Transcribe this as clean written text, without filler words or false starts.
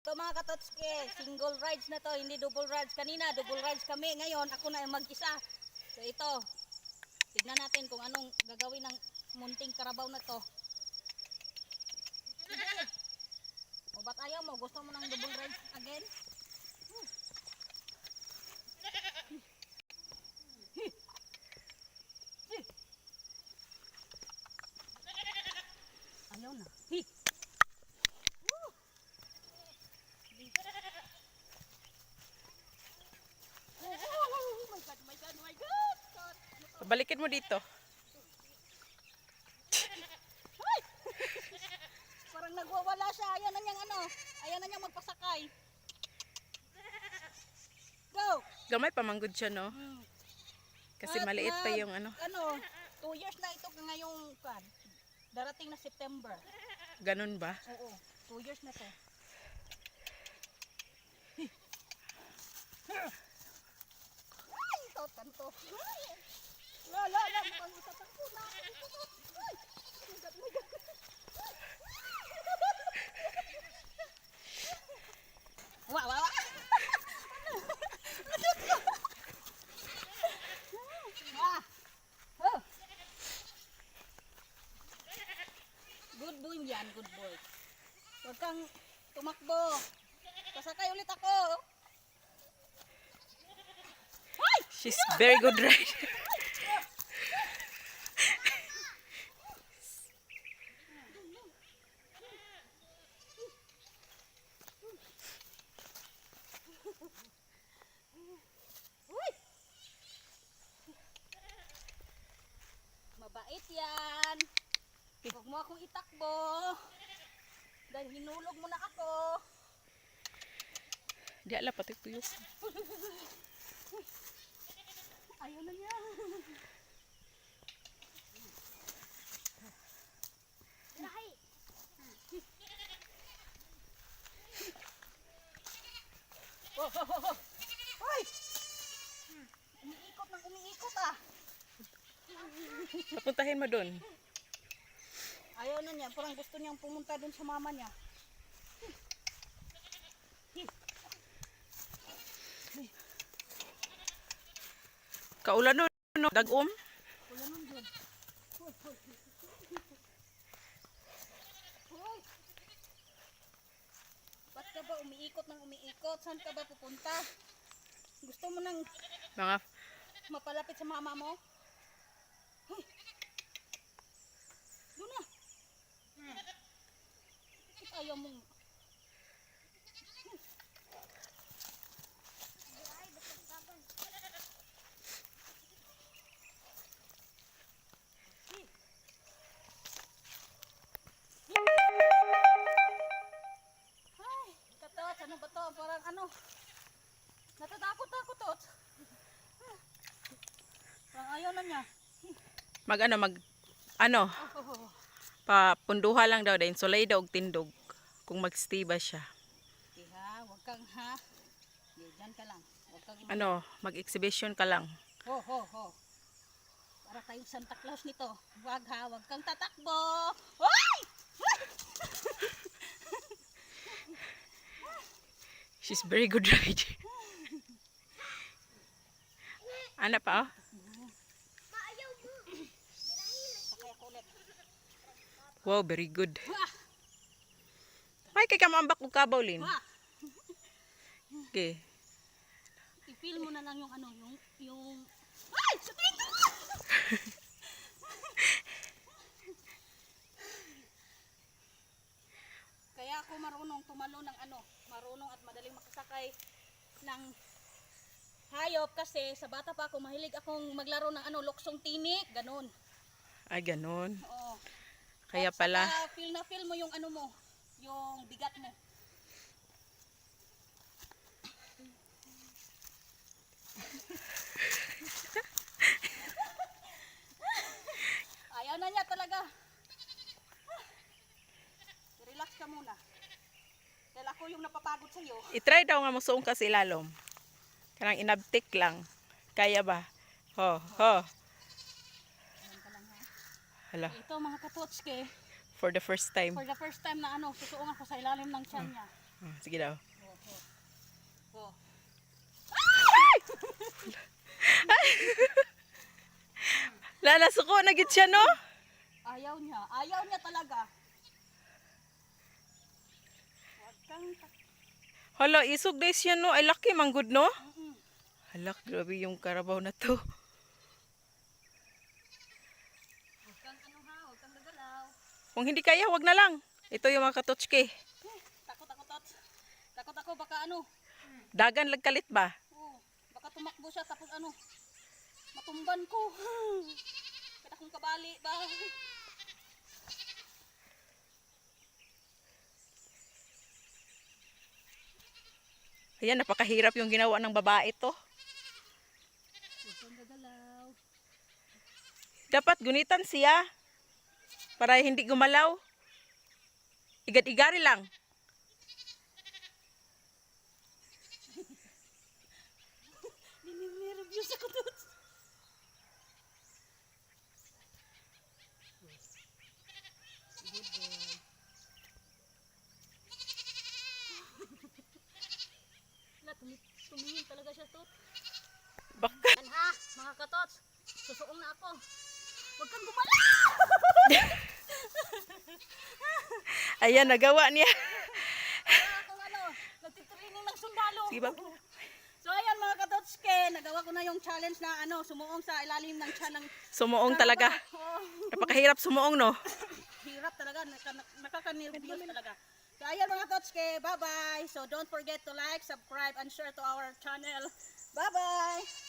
Ito mga katotske, single rides na to, hindi double rides. Kanina double rides kami, ngayon ako na yung mag-isa. So ito, tignan natin kung anong gagawin ng munting karabaw na to. O ba't ayaw mo? Gusto mo ng double rides again? Ayaw na. Balikin mo dito. Parang nagwawala siya. Ayaw na niyang ano. Ayaw na niyang magpasakay. Go! Gamay pa manggod siya, no? Kasi At maliit pa yung ano. 2 years na ito ngayong darating na September. Ganun ba? Oo. 2 years na to. Ay, ito, tanto. La, mukhang itatakbo na. Ay, my God. Wa. Good boy yan, good boy. Huwag kang tumakbo. Pasakay ulit ako. She's very good rider. Mabait yan. Huwag mo akong itakbo. Dahil hinulog mo na ako. Di ala pati tuyok. Ayaw na niya. Lahi. Hoy! Umiikot ng umiikot ah. Papuntahin mo dun. Ayaw na niya. Parang gusto niyang pumunta dun sa mama niya. Kaulan nun, no? Dagom. Wala nun dun. Hoy! Ba't ka ba umiikot ng umiikot? Saan ka ba pupunta? Gusto mo nang Mga mapalapit sa mama mo? Hoy! Doon na! Bakit ayaw mong... Ay, katot, ano ba to? Parang ano? Natatakot ako, tot. Parang ayaw na niya. papunduha lang daw, dahil sulay daw og tindog. Kung magstay ba siya. Ha, wag kang ha. Diyan ka lang. Wag kang Mag-exhibition ka lang. ho. Para tayong Santa Claus nito. Wag ha, wag kang tatakbo. Hoy! She's very good rider. Ano pa, oh? Sakay ako ulit. Wow, very good. Wah! Ay, kay kamambak og kabaw, Lin. Wah! Okay. I-feel mo na lang yung ano, yung... Ay! Sabihin ko! Kaya ako marunong tumalo ng marunong at madaling makasakay ng hayop kasi sa bata pa ako mahilig akong maglaro ng luksong tinik, ganun. Ay, ganun. Oo. Kaya At pala. saka feel na feel mo yung mo, yung bigat mo. Ayaw na niya talaga. Relax ka muna. Dahil ako yung napapagod sa iyo. I-try daw nga musuong ka si lalom. Kanang inabtik lang. Kaya ba? Ho. Hala, Ito mga katotske, for the first time. for the first time na susuong ako sa ilalim ng tiyan niya. Sige daw. Oh. Lala, suko na gid siya, no? Ayaw niya. Ayaw niya talaga. Huwag kang Hala, isog days siya, no? Ay, laki, manggod, no? Mm-mm. Hala, grabe yung karabaw na to. Huwag kang ano ha, huwag kang gagalaw. Kung hindi kaya, wag na lang. Ito yung mga katotske. Takot ako, Tots. Takot ako, baka ano. Dagan lagkalit ba? Oh, baka tumakbo siya tapos ano. Matumban ko. Kaya akong kabali ba? Ayan, napakahirap yung ginawa ng babae to. Huwag kang gagalaw. Dapat gunitan siya. Para hindi gumalaw. Igad-igari lang. Nini-reviews ako, Tots. Good boy. Wala, tumingin talaga siya, Tot. Baka. Yan ha, mga katots. Susuong na ako. Huwag kang gumalaw! Ayan, nagawa niya. Kung ano, nagtitraining ng sundalo. Sige ba? So ayan mga katotske, nagawa ko na yung challenge na ano, sumuong sa ilalim ng tiyan ng Sumuong talaga. Oh, Napakahirap sumuong, no? hirap talaga, nakaka-nervyos talaga. So ayan mga katotske, bye-bye. So don't forget to like, subscribe, and share to our channel. Bye-bye!